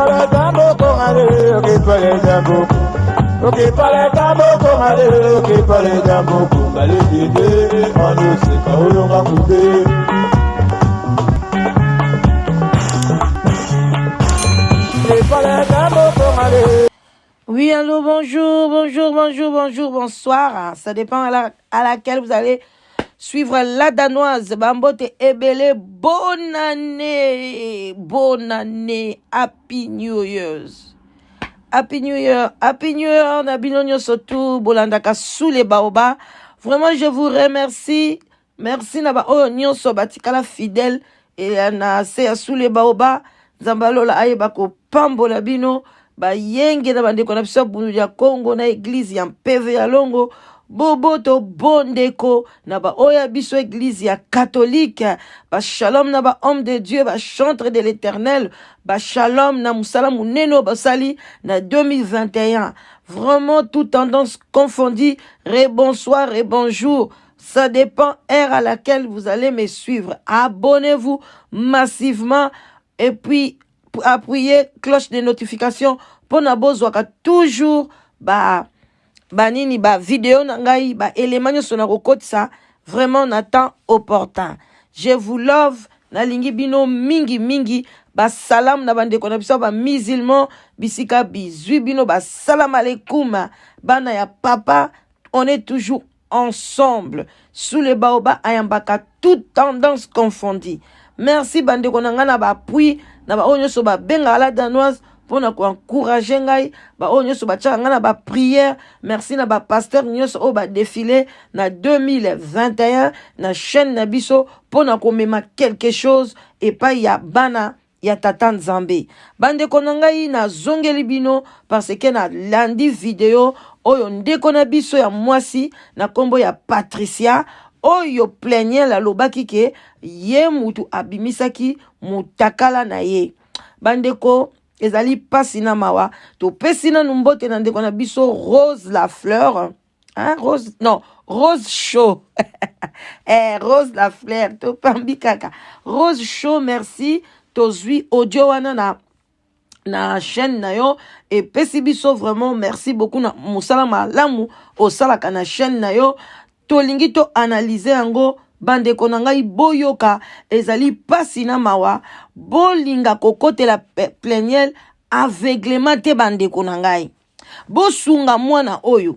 para tambo con ale, ok para tambo. Ok para tambo con ale, ok para tambo con ale, mano se kaolo ngakude. Ok para tambo con ale. Oui, allô, bonjour, bonjour, bonjour, bonjour, bonsoir. Ça dépend à laquelle vous allez suivre la danoise. Bambote Ebele, bonne année, Happy New Year's. Happy New Year, Nabinonyo Sotou, Bolandaka sous les baobas. Vraiment, je vous remercie. Merci, Naba, oh, Nyonso, Batikala fidèle, et na se sous les baobas. Zambalola Ayebako, Pambola Bino. Ba yenge na bandeko na biso bunu ya Congo na église ya PV ya Longo boboto bondeko na ba oya biso église ya catholique ba shalom na ba homme de Dieu ba chantre de l'Éternel ba shalom na musala muneno basali na 2021 vraiment toute tendance confondue bonsoir et bonjour. Ça dépend heure à laquelle vous allez me suivre. Abonnez-vous massivement et puis appuyer cloche de notification pour na bozwaka toujours nini vidéo na ngai élément nyonso na kokotisa vraiment na temps opportun. Je vous love na lingi bino mingi salam na bandeko na biso musulman bisika bizui bino salam alaikum bana ya papa, on est toujours ensemble sous le baobab ayambaka toute tendance confondue. Merci bandeko na nga na appui na ba onyo so ba benga la danoise pour na ko encourager ngai ba onyo so ba tcha nga na ba prière. Merci na ba pasteur nyos o ba défilé na 2021 na chaîne na biso pour na ko mema quelque chose et pas ya bana ya tata Nzambe. Bandeko na ngai na zongeli bino parce que na lundi vidéo oyo ndeko na biso ya mwasi na kombo ya Patricia oyo plaignait la lobaki ke ye mutu abimisaki mutakala na ye. Bandeko ezali pasina mawa to pesina numbote na ndeko na biso Rose la fleur, hein, Rose Show. Rose la fleur to pambi kaka. Rose Show, merci to zui audio wana na chaîne na yo et pesi biso vraiment merci beaucoup na musala malamu osalaka na chaîne na yo. Tolingi to analyser yango bandeko na ngai boyoka ezali pasina mawa bolinga kokotela pleniel aveuglement te bandeko na ngai bosunga mwana oyo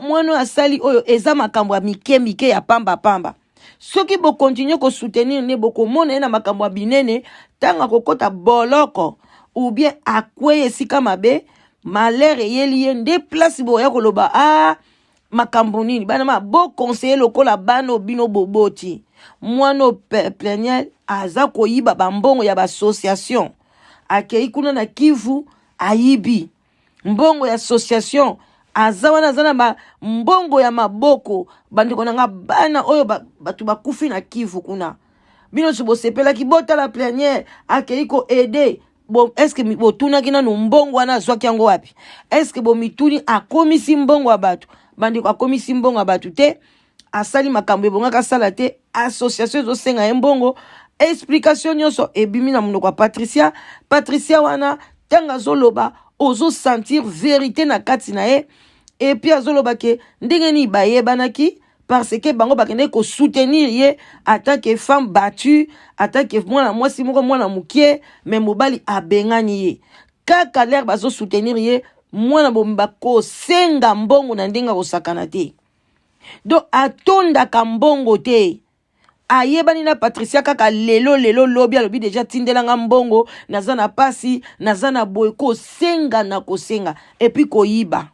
mwana asali oyo eza makambo ya mike ya pamba soki bo continue ko soutenir ne boko mona na makambo ya binene tanga kokota boloko ou bien akwe esika mabe malheur yeli ye nde place boya koloba makambo nini bana ma bo conseiller lokola bano bino boboti mwana pleniel aza koyiba bambongo ya association akei kuna na Kivu ayibi mbongo ya association aza wana zana mbongo ya maboko bandiko nanga bana oyo batu bakufi na Kivu kuna bino subosepela kibota la pleniel akei ko aider. Bon, est-ce que botuna kina no mbongo wana zwaki yango wapi? Est-ce que bo mituni akomisi mbongo abatu? Bandiko akomisi mbongo abatu te asali makambo ebongaka sala te association zo senga mbongo explication nyonso ebimi na munoko Patricia wana tanga zoloba ozo sentir vérité na kati na ye et puis azoloba ke ndenge ni bayebanaki parce que bango bakende ko soutenir ye attaque que femme battue attaque que mwana mwasi moko mwana mukie mais mobali abengani ye kaka l'air bazo soutenir ye mwana bomba ko senga mbongo na ndinga ko sakana te donc atonda ka mbongo te ayebani na Patricia kaka lelo lobi alobi déjà tindelanga mbongo nazana pasi nazana boy ko senga na ko senga et puis ko yiba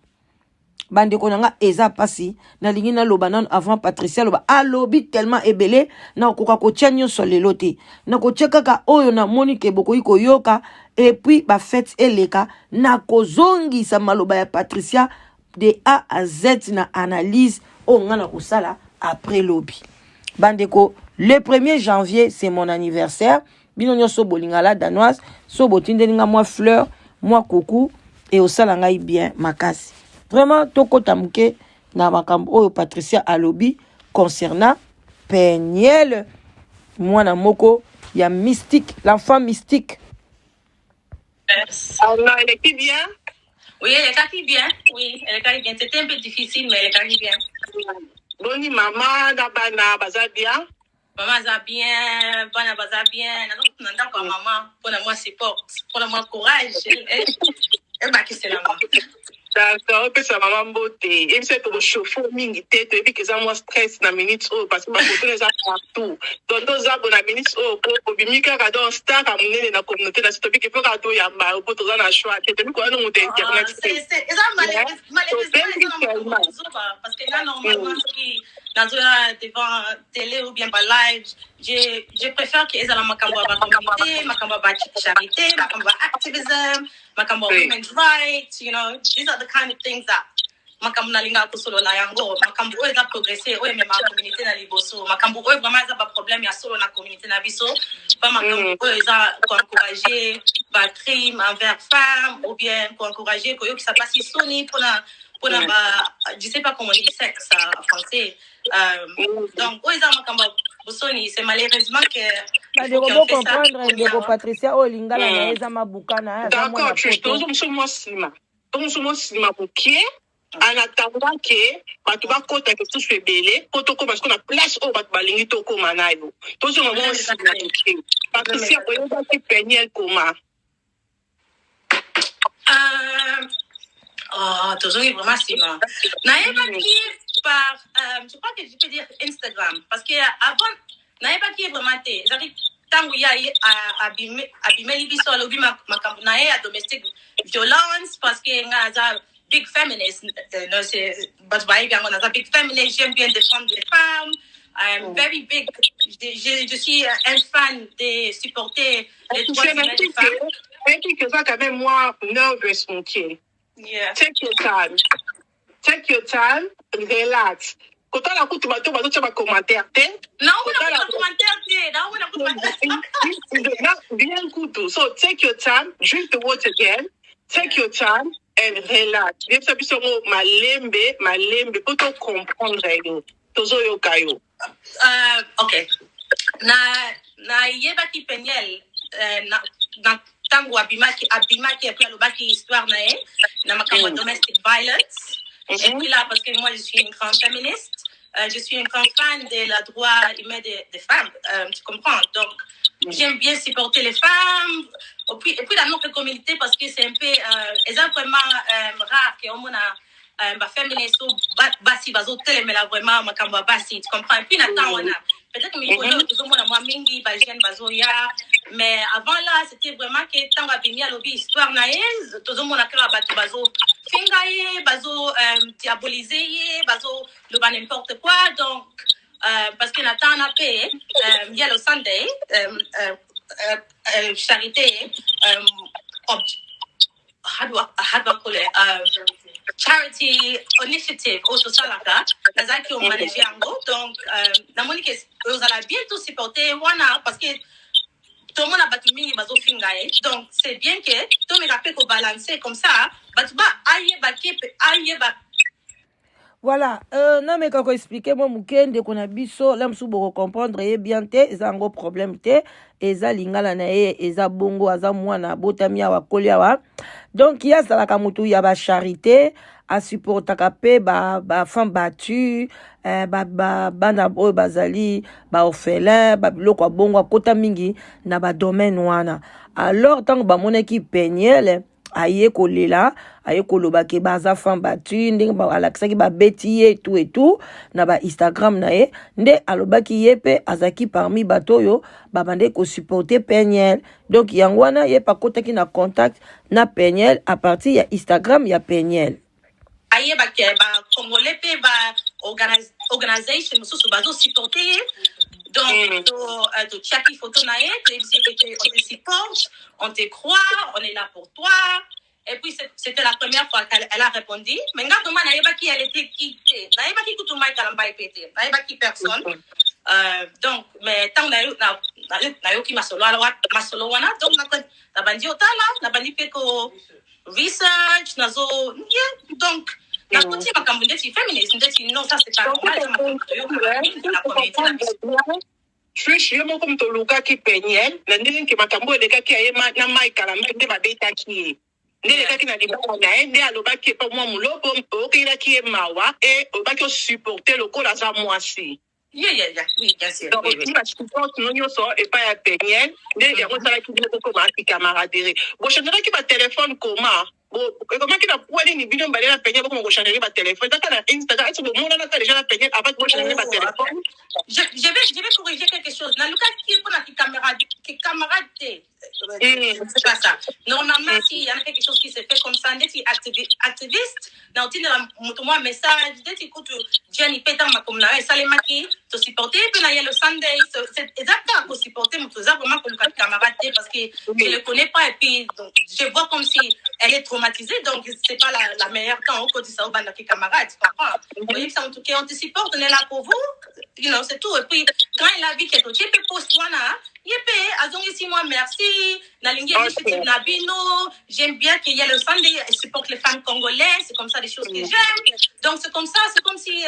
bandeko nanga eza pasi na lingi na loba nan avant Patricia loba alobi tellement ebele na koka ko tchanyo so lelo te na ko tcheka ka oyo na monike boko iko yoka et puis ba fête eleka na ko zongi sa maloba ya Patricia de A à Z na analyse o ngana ko sala après lobi. Bandeko le 1er janvier c'est mon anniversaire bino nyoso bolingala danoise so botindelinga moi fleur moi coucou et au sala ngai bien makasi. Vraiment, toko tamuke na makambo oyo Patricia alobi concernant Peniel, mwana moko ya mystique, l'enfant mystique. Alors, elle était bien? Oui, elle est carrée bien. Oui, elle est carrée bien. C'était un peu difficile, mais elle est carrée bien. Boni maman, Nabana, Baza bien? Maman a bien, Bana Baza bien. Nanda kwa maman, pour moi support, pour moi courage. Elle m'a kissé la main. D'accord, puis sa maman beauté. Et c'est pour le chauffer mingi tête et puis que ça moi stress na minutes parce que ma photo les a partout. Donc deux arbres na minutes pour bimika ka don star à mener na communauté na sitobi que faut ka to yamba pour to na choix tête puis quoi non monter internet. C'est ça malheureusement parce que là normalement qui dans devant télé ou bien par live, je préfère que ezala makambo ba communauté, makambo ba charité, makambo activism, makambo women's rights, you know, these are the kind of things that makambo nalinga kusolo la yango, makambo oyo eza progresser oyo même ma communauté na liboso, makambo oyo vraiment eza ba problème ya solo na communauté na biso, pas makambo oyo eza ko encourager ba crime envers femmes ou bien ko encourager ko yo qui ça passe soni pour je sais pas comment on dit sexe en français. Donc oyo eza makambo bosoni, c'est malheureusement que il faut comprendre ndeko Patricia oyo lingala na eza mabukana eza mwana poto. Tozo sima bukie en attendant que bato bakota ke tous ebele po toko parce qu'on a place au bato balingi tokoma na yo. Tozo mama sima bukie. Patricia oyo ba ki peniel koma. Tozo vraiment sima. Naeba ki par je crois que je peux dire Instagram parce que avant naeba ki vraiment te j'arrive tangu ya abime libiso lobi makambo na ya domestic violence parce que ngaza big feminist no c'est but by bien on a big feminist, j'aime bien défendre les femmes. I'm very big, je suis un fan de supporter les droits des femmes. Et puis que ça quand même moi nervous mon pied. Yeah. Take your time, relax. Quand on a coupé bateau tu vas commentaire te. Non, on a pas commentaire te. Non, on a commentaire. Bien couteau. So take your time, drink the water again. Take your time and relax. Bien ça puisse malembe pour te comprendre yo. Tozo yo kayo. Okay. Na yeba ki peniel na tango abimaki après l'obaki histoire na makambo domestic violence. Et puis là, parce que moi, je suis une grande féministe, je suis une grande fan de la droit humain des femmes, tu comprends? Donc, j'aime bien supporter les femmes. Et puis dans notre communauté, parce que c'est un peu, vraiment rare qu'on a féministe ou basi bazo télé, mais là, vraiment, makamba basi, tu comprends? Et puis, on a peut-être que mes collègues, tout le monde a moi mingi, bajen, bazoya. Mais avant là, c'était vraiment que tant que bimia lobby histoire naïs, tout le monde a créé bateau bazo fingaye, bazo diaboliser, bazo le bas n'importe quoi. Donc parce que Nathan a payé, il y a le Sunday charité, how do I call it? Charity initiative auto salaka nazaki au manager yango donc na moni que vous allez bientôt supporter wana parce que tout le monde a battu mingi bazo fingaye donc c'est bien que tout me rappelle qu'on balancer comme ça batuba aye ba voilà non mais quand expliquer moi mukende kona biso là msu boko comprendre et bien te eza ngo problème te eza lingala na ye eza bongo aza mwana botamia wa kolia wa donc ya salaka mutu ya ba charité a supportaka pe ba femme battue bana oyo bazali ba orphelin ba biloko bongo kota mingi na ba domaine wana alors tant ba moneki peniel aye kolela aye koloba ke baza femme battue ndenge ba alakisaki ba beti et tout na ba Instagram na ye nde alobaki yepe azaki parmi batoyo babande ko supporter peniel donc yangwana ye pa kotaki na contact na peniel à partir ya Instagram ya peniel aye ba congolais pe ba organisation mususu bazo supporter donc to chaki photo na ye on te supporte on te croit on est là pour toi. Et puis c'était la première fois qu'elle a répondu mais nga doma na yeba ki elle était quittée na yeba ki kutu mai kala mbai pété na yeba ki personne donc mais tant na yo ki masolo wana donc na bandi otala na bandi pe ko research nazo donc na kuti makambo ndeti feminist ndeti non ça c'est pas normal la communauté Trish yo moko mto luka ki Peniel na ndenge ke makambo eleka ki ayema na Mike la mbe ba beta ki ndenge kaki na libala na ende alobaki pa mwa mulobo okira ki mawa et obaki supporter le ko la za mwasi. Oui, bien sûr. Donc, si ma supporte non yo so et pas ya Peniel ndenge yango sala ki ko ma ki camaraderie. Bo chandra ki ba téléphone comment comment qu'il a poilé ni bidon balé la Peniel pour changer ba téléphone. Dans la Instagram, est-ce que le monde a déjà la Peniel avant de changer ba téléphone? Je vais corriger quelque chose. Dans le cas qui est pour la camarade, c'est pas ça. Normalement, s'il y a quelque chose qui se fait comme ça, des activistes, dans le message, des écoute, Jenny Peter m'a comme là, ça les maquille, te supporter, puis là, il y a le Sunday, c'est exactement pour supporter, mais tout ça, vraiment, pour le camarade, parce que je le connais pas, et puis, donc, je vois comme si elle est traumatisée, donc, c'est pas la meilleure quand on dit ça au band de camarades, tu comprends? Oui, ça, en tout cas, on te supporte, on est là pour vous, you know, c'est tout. Et puis, quand il a vu que tu peux poster, ici, moi, merci. J'aime bien qu'il y ait le Sunday, elle supporte les femmes congolaises, c'est comme ça des choses que j'aime. Donc, c'est comme ça, c'est comme si.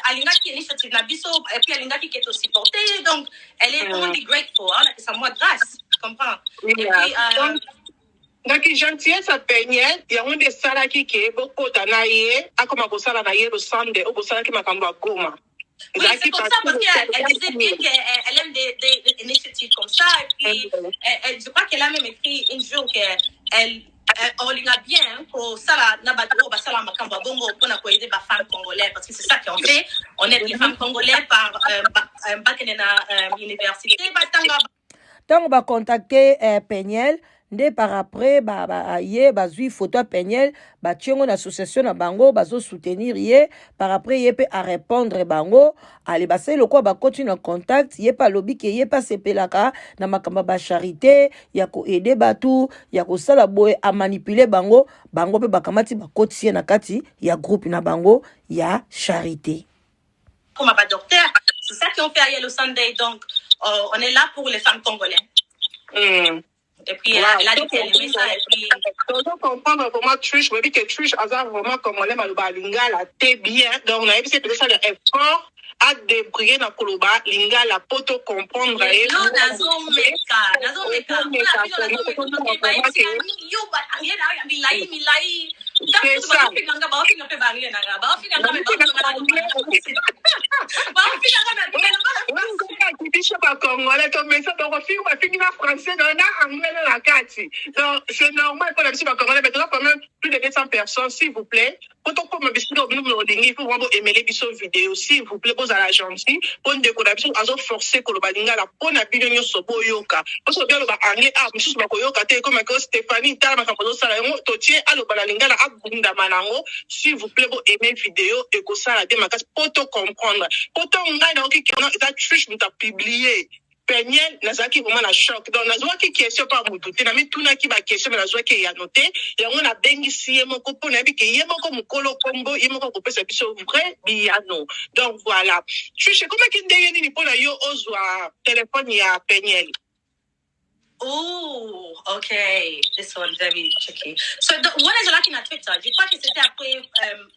Alinga qui est initiative Nabiso, et puis Alinga qui est aussi portée, donc elle est vraiment grateful, hein, que ça moi grâce, tu comprends? Et puis, donc gentillesse à Peniel, il y a un des salaki qui est beaucoup d'anaïe, à comme à sala naïe le Sunday, au sala qui m'a kamba goma. Oui, c'est comme ça parce qu'elle disait bien qu'elle aime des initiatives comme ça, et puis je crois qu'elle a même écrit un jour qu'elle on l'a bien pour ça là n'abadou ba sala makamba bongo pour na aider ba femmes congolaises parce que c'est ça qu'on fait, on aide les femmes congolaises par université ba tanga tant ba contacter Peniel nde par après ye bazui photo Peniel bationgo na association na bango bazo soutenir ye par après ye pe à répondre bango ale basai lokwa ba continue en contact ye pa lobi ke ye pa sepelaka na makamba ba charité ya ko aider batu ya ko sala boye a manipuler bango pe bakamati ba kotie na kati ya groupe na bango ya charité comme ba docteur c'est ça qu'on fait à le Sunday donc on est là pour les femmes congolaises. Et puis, elle a dit qu'elle aimait ça. Et puis, donc, comprendre vraiment Trish, je dis que Trish a vraiment comme on aime à Lingala, t'es bien. Donc, on a vu c'est ça l'effort à débrouiller dans Koloba, Lingala, pour te comprendre. Non, nazo meka. C'est ça. Donc, c'est normal pour la mission congolaise, mais quand même plus de 200 personnes, s'il vous plaît. Quand on peut il faut vraiment aimer les vidéos, s'il vous plaît, vous à la gentille, pour une décoration, à forcer que le balinga la bonne opinion sobo yoka. Parce que bien le anglais, monsieur Makoyoka, comme Stéphanie, Tala, Makapozo, Salayon, Totier, à le balinga la abunda malango, s'il vous plaît, vous aimez vidéo et que ça la démarque, pour te comprendre. Pour ton gars, qui a Trish, nous t'a publié. Peniel, nazaki vraiment la choc. Donc, nazwa qui question pas moutoute. Na mi tuna ki ba question, mais nazwa qui y a noté. Et on a bengi si yemoko po na bi ke yemoko mukolo kombo, yemoko ko pesa biso vrai biano. Donc, voilà. Je sais comment ki ndenge ni po na yo ozwa téléphone ya Peniel. Oh, okay. This one very tricky. So, what is looking at Twitter? Je crois que c'était après,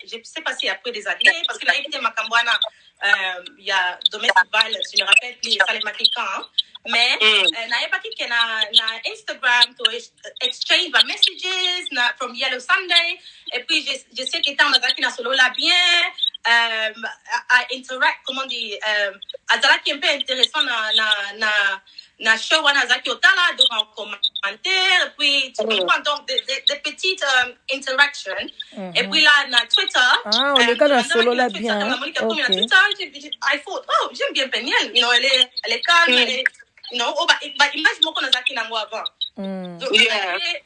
je sais pas si après des années, parce que là, il y a Makambwana, il y a domestic violence, je me rappelle plus, ça les maquillants. Mais, na pas qui na Instagram, to exchange my messages, from Yellow Sunday, et puis je sais que t'as un qui na solo là bien, à interact, comment on dit, à ça qui est un peu intéressant na show wanazaki otala donc en commentaire puis tu comprends donc des petites interactions et puis là na Twitter on est quand même solo là bien okay. I thought oh j'aime bien Peniel you know elle est calme elle est you know imagine moko nazaki nango avant donc il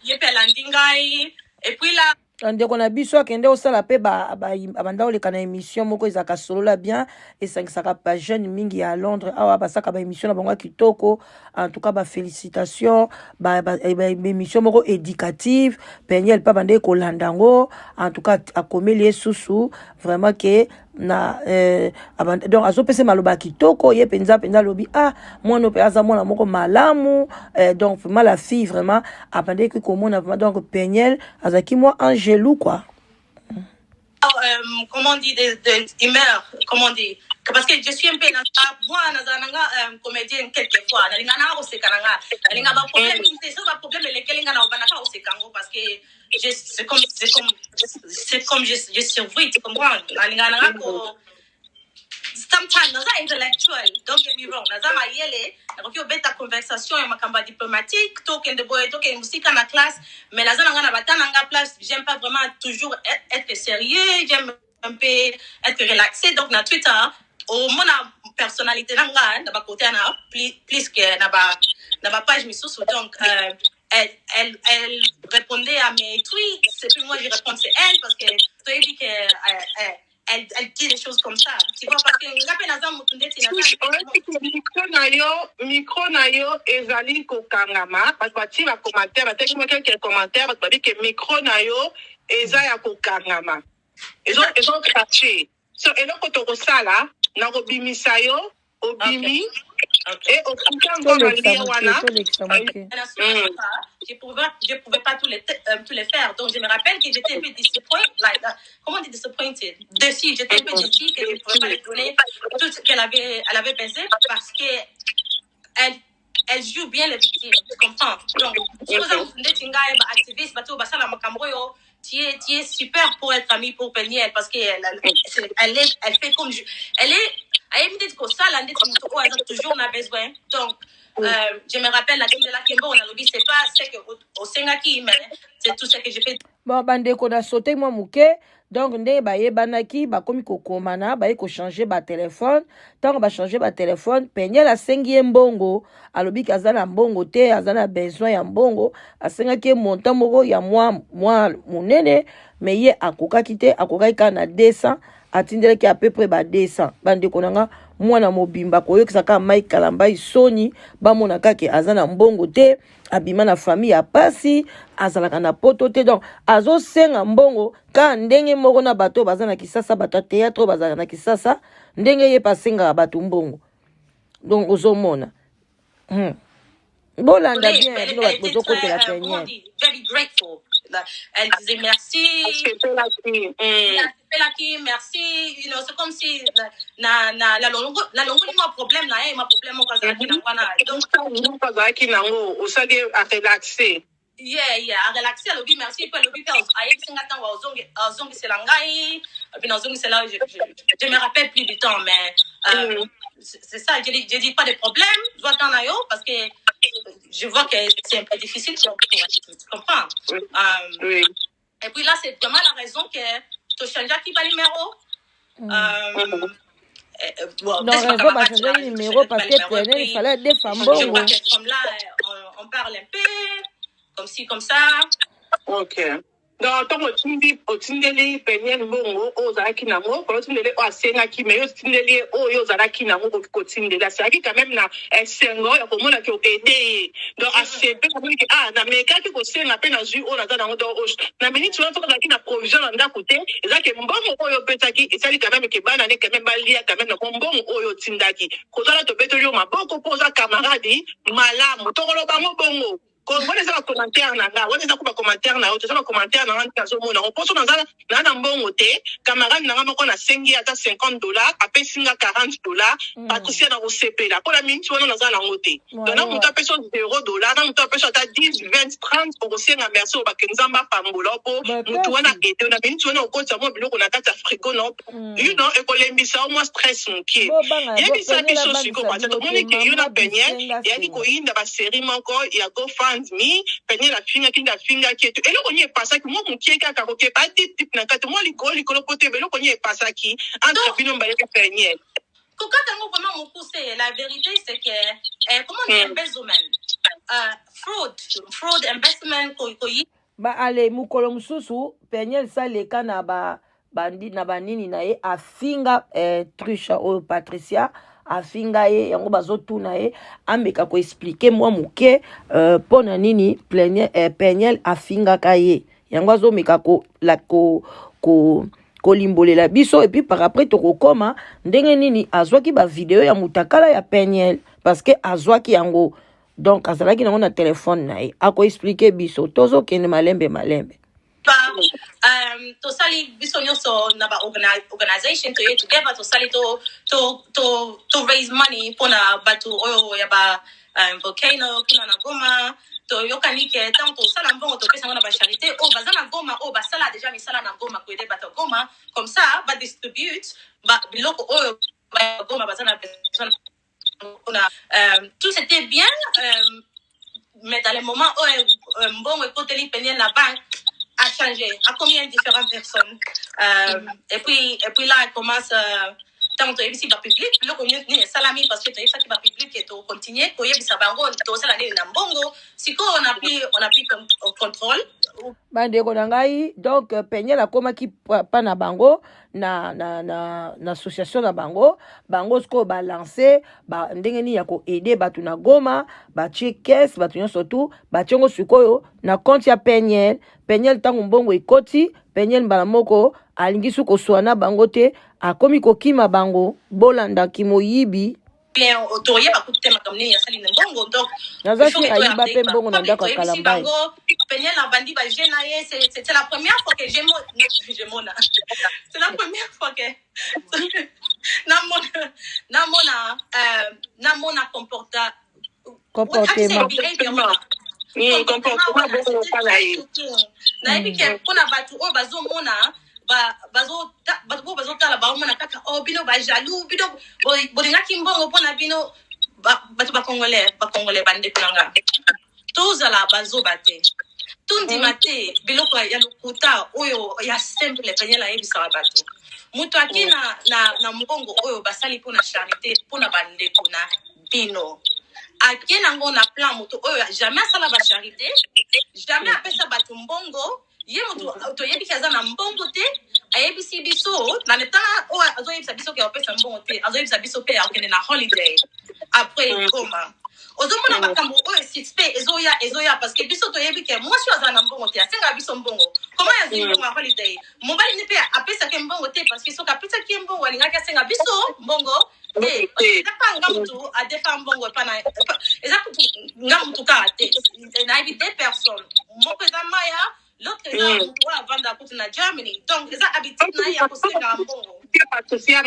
y a landingai et puis là ndeko na biso akende osala pe abanda oleka na émission moko ezaka solo la bien esangisaka ba jeune mingi ya Londres awa basaka ba émission na bango kitoko en tout cas ba félicitations ba émission moko éducative Peniel pa bande ko landango en tout cas akomeli susu vraiment que na donc azopese maloba kitoko ye penza lobi mwana pe aza mwana moko malamu donc vraiment la fille vraiment abande que komona vraiment donc Peniel azaki moi angelou quoi comment on dit, il meurt, comment on dit. Parce que je suis un peu moi, comédienne quelquefois. C'est parce que c'est comme je survis, tu comprends? Sometimes, that's intellectual. Don't get me wrong. That's my yele. Donc, il y a une conversation, il y a une diplomatique, token de boy, token musique en classe. Mais la zone en place, j'aime pas vraiment toujours être sérieux. J'aime un peu être relaxé. Donc, na Twitter, au moins la personnalité n'a pas côté na plus que na ba page mis sous. Donc, elle répondait à mes tweets. C'est plus moi je réponds, c'est elle parce que tu as dit que elle dit des choses comme ça. Tu vois, parce que micro na yo ezali kokangama parce que bati ba commentaire bateki moi quelques commentaires parce que que micro na yo eza ya kokangama ezo cracher so eloko tokosala na kobimisa yo obimi et au quand je pouvais pas tous les faire. Donc, je me rappelle que j'étais un peu comment on dit disappointed? Déçue. J'étais un peu déçue que je ne pouvais pas lui donner tout ce qu'elle avait baisé parce que elle joue bien les victimes. Tu comprends? Donc, si vous avez activiste, tu es super pour être amie pour Peniel parce qu'elle fait comme elle me dit que ça, elle a toujours besoin. Donc, je me rappelle la team de la Kembo, on a lobby, c'est pas ce que au Sengaki, mais c'est tout ce que j'ai fait. Bon, bande qu'on a sauté moi mouké. Donc, nde baye banaki, ba komi ko komana, baye ko changer ba téléphone. Tant ba changer ba téléphone, Peniel a sengi mbongo, alobi kazana mbongo te, azana besoin ya mbongo, asengaki montant moko ya moi munene, mais ye akokaki te, akokaki kana 200, atindeleki à peu près ba 200. Bande konanga mwana mobimba koyokisa ka mai kalamba isoni, ba monaka ke azana mbongo te, abima na famille ya pasi, azalaka na poto te. Donc azo senga mbongo ka ndenge moko na bato bazana kisasa bato théâtre bazana na kisasa ndenge ye pasenga bato mbongo. Donc ozomona bolanda bien bino bato bozokote la Peniel. Very grateful. Elle disait merci. Merci. You know, c'est comme si la longue ma problème là, ma problème au cas donc pas qui nango, au ça à relaxer. Yeah, à relaxer, à lobby merci pour lobby faire aïe singata wa ozongi selangai, puis ozongi sela je me rappelle plus du temps mais c'est ça, je dis pas de problème, je vois t'en ayo parce que je vois que c'est un peu difficile tu comprends. Oui. Et puis là c'est vraiment la raison que tu changes qui va numéro non, raison pas changer le numéro parce que Peniel il fallait des femmes bongo. Comme là on parle un peu comme ci comme ça. OK. Donc tant otindeli Peniel mbongo ozalaki nango ko otindeli o asengaki mais otindeli o yozalaki nango ko tindela c'est quand même na esengo ya komona ki aider donc asepe comme que na meka ki ko senga pe na ju o na nango donc na minute on toka ki na provision na côté ezaki mbongo oyo petaki ezali quand même ke bana ne quand même balia quand même na mbongo oyo tindaki ko zala to betoli maboko poza camarade malamu tokolo bango bongo. Quand on est dans les commentaires, on est dans les commentaires, on est dans les commentaires, on pense dans un bon côté, camarade, on a 50 à $50, après 50 à $40, patricia dans le CP là. Pour la minute, on est dans un côté. Donc, on a personne $0, on a personne à 10, 20, 30 pour aussi un merci au Bakenzamba Pambola pour nous a été, on a minute, on a au côté, on a quatre frigo, non, you know, et pour l'embissa, au moins stress, mon pied. Il y a des sacrifices sur quoi, c'est le monde qui est une Peniel, il y a des coïnes dans la série, encore, il y a GoFundMe, Peniel la finga qui est, et là, on y est passé, moi, mon pied, kaka, ok, pas type, n'a qu'à moi, l'école, côté, mais là, on y est passé qui, entre Pino, Peniel. Quand vraiment mon coup, c'est la vérité, c'est que, comment on dit, embezzlement, fraud, investment, ba ale mukolo mususu Peniel saleka na bandi na banini na ye afinga Trisha o Patricia afinga ye yango bazotuna ye ameka ko expliquer moi muke pona nini Peniel afinga ka ye yango azomeka ko la ko limbolela biso et puis par après tokokoma ndenge nini azwaki ba video ya mutakala ya Peniel parce que azwaki yango. Donc azalaki nango na téléphone na ye ako expliquer biso tozo kende malembe to sali biso nyonso na ba organization to together to sali to raise money pona batu oyo ya ba volcano kuna na Goma to yokani ke tant to sala mbongo to pesa na ba charité o baza na Goma o ba sala déjà misala na Goma ko aider batu Goma comme ça ba distribute ba biloko oyo ba Goma baza na personne tout c'était bien mais dans les moments où mbongo ekoteli penye la banque a changé, à combien de différentes personnes. Et puis là, elle commence, tant que tu es public, le communauté ni salami parce que tu es fait que public et tu continues, tu es bisa bango, tu es là na mbongo, si on a pris contrôle. Bandeko nangai donc penye la koma ki pa na bango na association na bango sko ba lancer ba ndenge ni ya ko aider batu na Goma ba checkes batu nyonso tu ba tiongo sikoyo na compte ya Peniel tangu mbongo ikoti Peniel mbala moko alingi su ko swana bango te akomi ko kima bango bolanda kimoyibi bien autorie ba kutte makamni ya sali mbongo donc nazashi ayiba pe mbongo na ndako kalambai Peniel a bandi ba jenaye c'est la première fois que c'est la première fois que namona comportement na ebike pona batu o bazomona bazotala baomona kaka bino ba jaloux bino bolingaki mbongo pona bino batu bakongolais bandeko nanga tozala bazoba te tondima te biloko ya lokuta oyo ya simple penye la yebisaka bato moto aki na mbongo oyo basali mpona charité mpona bandeko na bino ake nango na plan moto oyo jamais asala ba charité jamais apesa bato mbongo ye moto toyebi aza na mbongo te ayebisi biso na letana oyo azoyebisa biso ke apesa mbongo te azoyebisa biso pe akende na holiday après Goma ozomona makambo oyo suspect ezoya parce que biso toyebi ke mwasi aza na mbongo te asenga biso mbongo comment yazi mbongo holiday mobali ne pe apesa ke mbongo te parce que soka apesa ke mbongo alingaki asenga biso mbongo ezaka nga mutu adefa mbongo epana ezaka nga mutu kaka te nayebi deux personnes moko eza Maya l'autre eza mutu oyo avanda kutu na Germany donc eza habitude na ye ya kosenga mbongo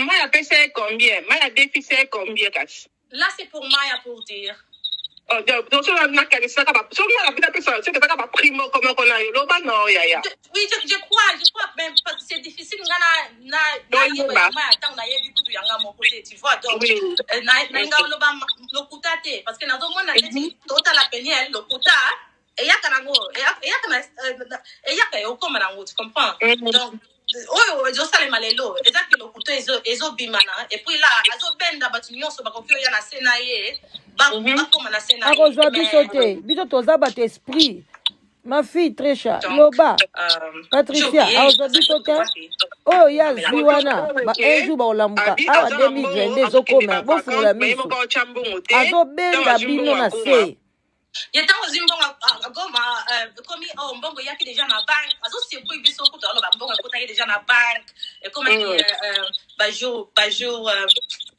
Maya apesa combien Maya déficit combien cash là c'est pour Maya pour dire donc so na kanisa ka ba so na pita pesa so ka ba primo comme on a yo ba no ya oui je crois même c'est difficile na Maya tant na yebi kutu yanga mon côté tu vois donc na nga lo ba lokuta te parce que na zo mona dit tota la Peniel lokuta eyaka nango eyaka yo comme nango tu comprends donc oyo ezosalema lelo ezaki lokuta ezobimana et puis là azobenda batu nyonso bakoki oya na se na ye bakoma na se na ye akozwa biso te biso toza bato esprit ma fille Tresha loba Patricia akozwa biso te oyo ya zwi wana un jour baolambuka awa 2022 ezokoma bofungula miso azobenda bino na se yetango zimbongo Goma komi mbongo yaki déjà na banque azo surpris biso kuto alo mbongo kotaki déjà na banque et comme bajo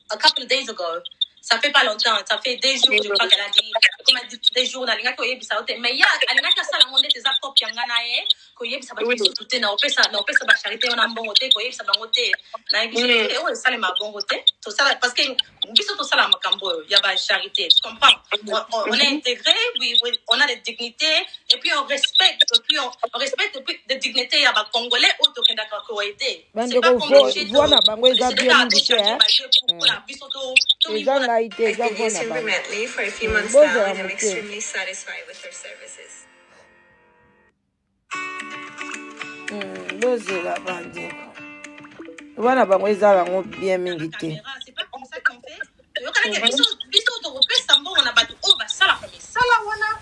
a couple of days ago ça fait pas longtemps ça fait 2 jours je crois qu'elle a dit comme elle dit 2 jours na linga ko yebisa ote mais ya alingaka sala monde tes copie ngana ye ko yebisa ba tout na opesa ba charité na mbongo te ko yebisa bango te na yebisa o sala ma mbongo te to sala parce que biso to sala makambo ya ba charité tu comprends on est intégré oui on a des dignités et puis on respecte de dignité ya ba congolais ou to kenda ko aider c'est pas comme chez toi na bango eza bien indiqué hein biso to Visit Remitly for a few months now, and I'm extremely satisfied with their services. Bozela bandeko wana bango ezala ngo bien mingi te c'est pas comme ça qu'on fait yokana ke biso to repesa mbongo na bato o basala comme ça là wana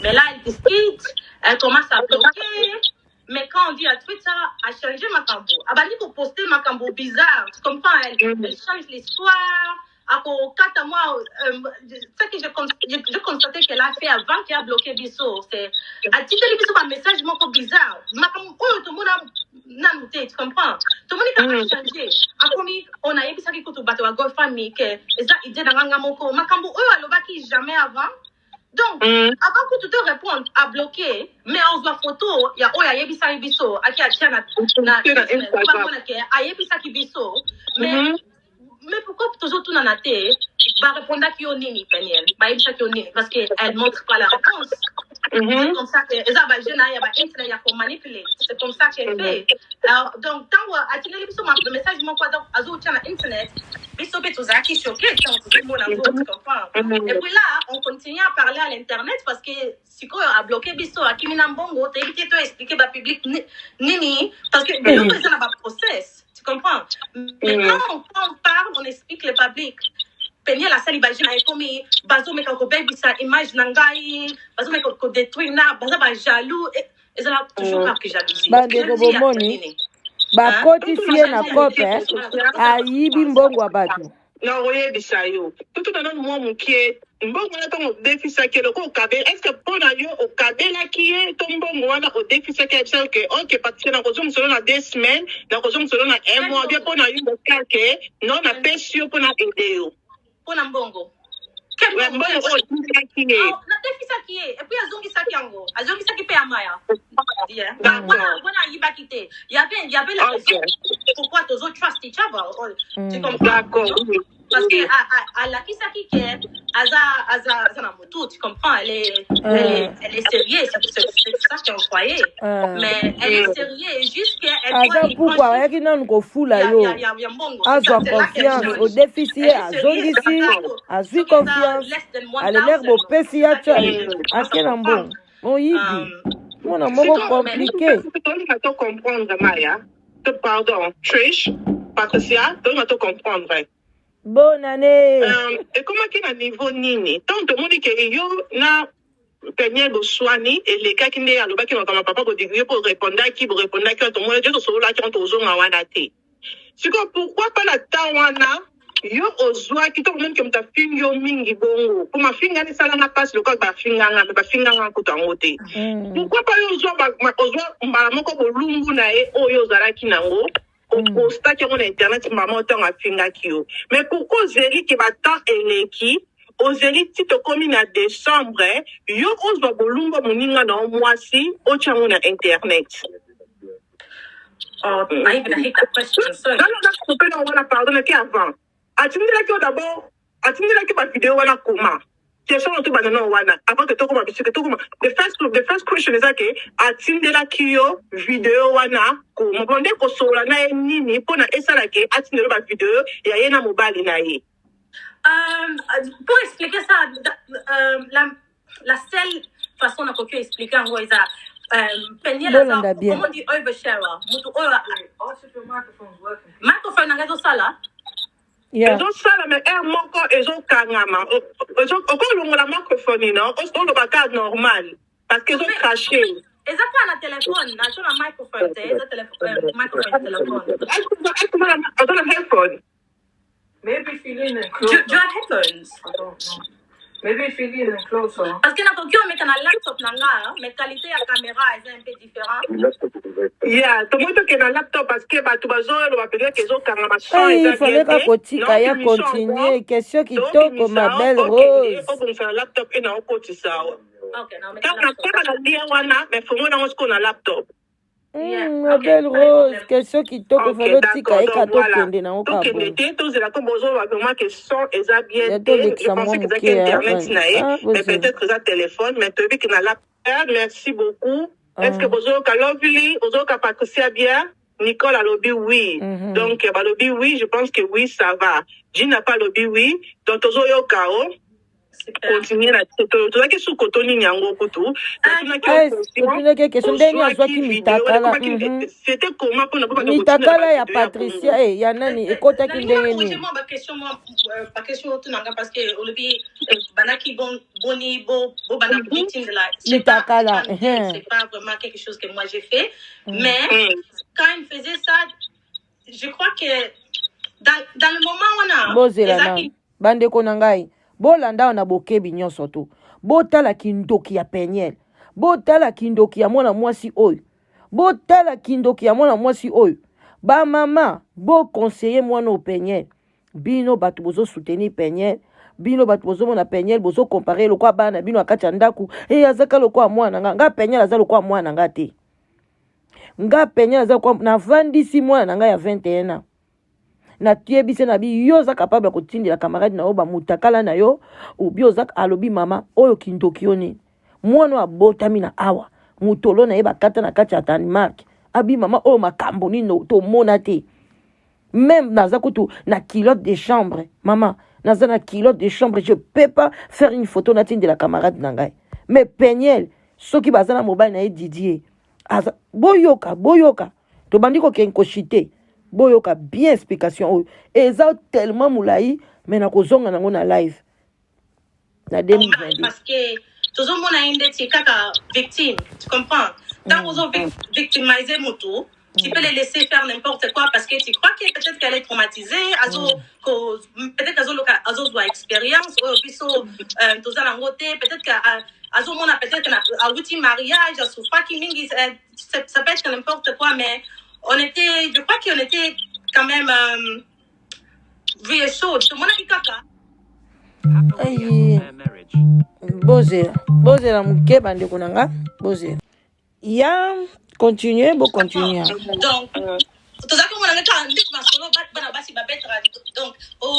mais là elle discute elle commence à bloquer mais quand on dit à Twitter a changé makambo abali ko poster makambo bizarre tu comprends elle change l'histoire ako kata moi ce que je constatais qu'elle a fait avant qu'elle a bloqué biso c'est a titeli biso un message moko bizarre makambo oyo to mona nanu te tu comprends to moni ka changer akomi on a yebisa ki kutu bato wa GoFundMe que eza idée na nganga moko makambo oyo alobaki jamais avant Donc, avant que tu te répondes à bloquer, mais on voit photo, il y a Yebisa Ibiso, Aki Achana, Ayebisa Kibiso, mais pourquoi toujours tout n'a été, va répondre à Kionini, Peniel, parce qu'elle montre pas la réponse. C'est comme ça que les Internet pour manipuler. C'est comme ça qu'elle fait. Alors, donc, quand le message m'envoie sur Internet, et puis là, on continue à parler à l'Internet parce que si on a bloqué Bisso, à Kimi Nambongo, tu as évité de expliquer au public Nini, parce que Bisso, ça n'a pas de process. Tu comprends? Mais quand on parle, on explique le public. Peniel la salle imagine comme bazo me ko baby sa image nangai bazo me ko détruire na bazo ba jaloux et ça l'a toujours pas que jalousie bande ko bomoni ba codifier na copie ayibi mbongo abatu na oyebisa yo tout dans moi mukie mbongo na tongo déficit ke ko kabe est-ce que pona yo o kabela ki to mbongo wana o déficit ke c'est que OK partir na kozum solo na 2 semaines na kozum solo na 1 mois bien pona yo ke non na pesio pona ideo pona mbongo mbongo o déficit ki na déficit ki et puis azongi saki pe amaya yeah voilà yibakite il y avait la raison pourquoi tous autres trust each other tu comprends d'accord parce que à la kisaki qui est aza na moto tu comprends elle est sérieuse c'est ça qu'on croyait mais elle est sérieuse juste qu'elle doit pourquoi yaki nanu ko fula yo azwa confiance au déficit azongi si azwi confiance ale l'air bo pesi ya chai akena mbongo oyibi mona moko compliqué to comprendre Maya pardon Trish Patricia to comprendre. Bonne année. Et comment qu'il a niveau nini? Tant de monde qui yo na Peniel Boswani et les cas qui ne allo qui comme papa pour dire pour répondre qui tout le monde je solo là qui on tozo na wana te. C'est pourquoi pas la tawana yo ozwa qui tout le monde qui mta film yo mingi bongo. Pour ma finga ni sala na passe le quoi ba finga nga ko tangote. Pourquoi pas yo ozwa mbala moko bolungu na e oyo zara kinango? On constate qu'on internet maman tant à finga kio mais pourquoi zeli qui va tant eleki ozeli ti to komi na décembre yo ozwa bolungo moninga na mwasi o chango na internet I even hate that question so non peut non wala pardon que avant atindela ki d'abord atindela ki ba vidéo wana comment question to banana wana avant que to koma bisike to koma the first question is que atindela ki yo vidéo wana ko mbonde ko sola na nini pona esala ke atindela ba vidéo ya yena mobali na ye pour expliquer ça la seule façon na ko expliquer en gros ça Peniel comment dit overshare mutu ola microphone ngazo sala Ezo sala mais moko ezo kangama ezo okolo la microphone non on le baka normal parce que ezo craché ezo pas na téléphone na sur la microphone ezo téléphone microphone téléphone est-ce que on a headphone maybe feeling closer do you have headphones I don't know maybe feeling closer parce que na ko kyo meka na laptop na nga mais qualité ya caméra est un peu différent yeah to moto ke na laptop parce que ba to bazo lo ba pele ke zo kanga ma son il fallait ka kotika ya continuer question qui toko ma belle Rose on peut faire laptop et na okoti ça OK na mais quand on a dia wana mais faut moi na on na laptop ma belle Rose question qui toko fallait tika e ka to kende na oka donc n'était tous la comme bozo va vraiment que son eza bien je pense que ça internet na mais peut-être ça téléphone mais tu que na laptop merci beaucoup. Est-ce que bozo ka lovely bozo ka Patricia bien Nicole a lobby oui donc ba lobby oui je pense que oui ça va Jean n'a pas lobby oui donc tozo yo kao continuer la to que sous kotoni nyango kutu continue que question ndeni azwa ki mitakala c'était comment pour ne mitakala ya Patricia ya nani ekota ki ndenge ni pas question tout nanga parce que lobby banaki boni bo bana victime de la mitakala c'est pas vraiment quelque chose que moi j'ai fait mais quand il faisait ça je crois que dans le moment on a bozela bande konangai bolanda na bokebi nyonso to botala kindoki ya Peniel botala kindoki ya mwana mwasi oyo botala kindoki ya mwana mwasi oyo ba mama bo conseiller mwana o Peniel bino bato bozo soutenir Peniel bino bato bozomona Peniel bozo comparer lokwa bana bino akati ndaku azaka lokwa mwana nga Peniel aza lokwa mwana nga te nga Peniel aza lokwa na vandisi mwana nga ya 21 ans na tiebise na bi yo za capable kotindela camarade na yo ba mutakala na yo ubi ozaka alobi mama oyo kindoki yo nini mwana abotami na awa mutolo na ye bakata na kati ya Danemark abi mama oyo makambo nini tomona te même naza kutu na culotte de chambre maman naza na culotte de chambre je peux pas faire une photo natindela camarade na ngai mais Peniel soki baza na mobile na ye Didier aza boyoka tobandi kokende koshite boyoka bien explication oyo eza tellement moulayi mais nakozonga nango na live na 2022 parce que toujours mon indexé kaka victime tu comprends tant qu'ils ont victimisé moto tu peux les laisser faire n'importe quoi parce que tu crois que peut-être qu'elle est traumatisée peut-être qu'elles ont une expérience puis tous à l'angoté peut-être qu'elles ont peut-être un outil mariage ça peut être n'importe quoi mais je crois qu'on était quand même vieux chaud tout le monde a dit kaka bozela muke bandeko nanga bozela ya continuer continuer donc tout ça comme on a dit ma solo bana basi ba betra donc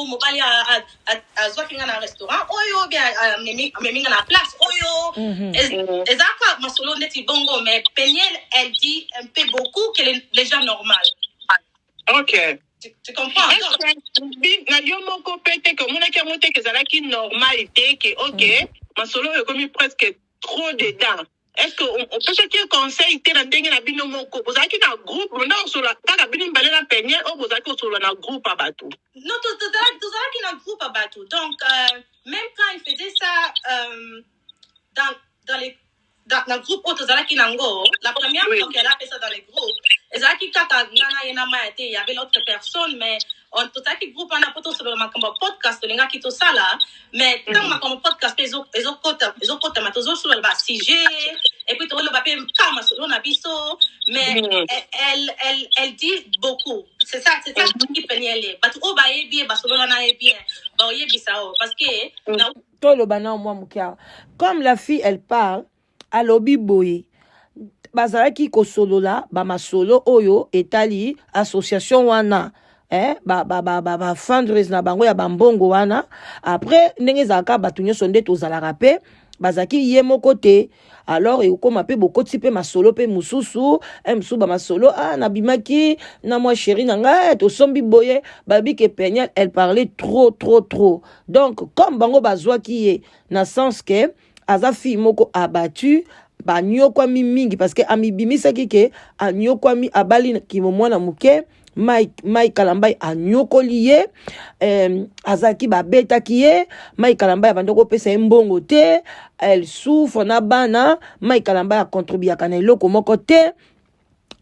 mobali a zwa kinga na restaurant oyo bien memi na place oyo ezaka ma solo neti bongo mais Peniel elle dit un peu beaucoup que les gens normal. OK. Tu comprends? Na yo moko pete que mona ki monte que zalaki normalité que OK, ma solo est comme presque trop dedans. Est-ce que on peut chercher conseil te na ndenge na bino moko bozaki na groupe non sur la kaka bino mbale na Peniel o bozaki sur na groupe à bateau. Non tout na groupe à bateau. Donc même quand il faisait ça dans le groupe Otozalaki Nango, la première fois qu'elle a fait ça dans les groupes, Ezaki Kaka Nana Yenama était, il y avait l'autre personne, mais on tout ça qui groupe on a poto sur le podcast, le qui tout ça là, mais tant ma comme podcast les autres matozo sur le sujet et puis tout le bapé kama sur le biso, mais elle dit beaucoup. C'est ça qui Peniel. But o ba bien Barcelona na bien. Ba o bisao parce que tout le bana moi mukia. Comme la fille elle parle alobi boye bazalaki ko solo la ba masolo oyo etali association wana ba fundraise na bango ya bambongo wana après ndenge zaka batu nyoso nde tozalaka pe bazaki ye moko te alors ekoma pe bokoti pe masolo pe mususu msu ba masolo na bimaki na moi chérie nanga to sombi boye babi ke Peniel elle parlait trop donc comme bango bazwaki ye na sens que aza fille moko abattu ba nyokwami mingi parce que amibimisaki ke anyokwami abali kimomwana muke Mike Kalambai anyokoli ye azaki babetaki ye Mike Kalambai abandoko pesa mbongo te elle souffre na bana Mike Kalambai a contribué à eloko moko te.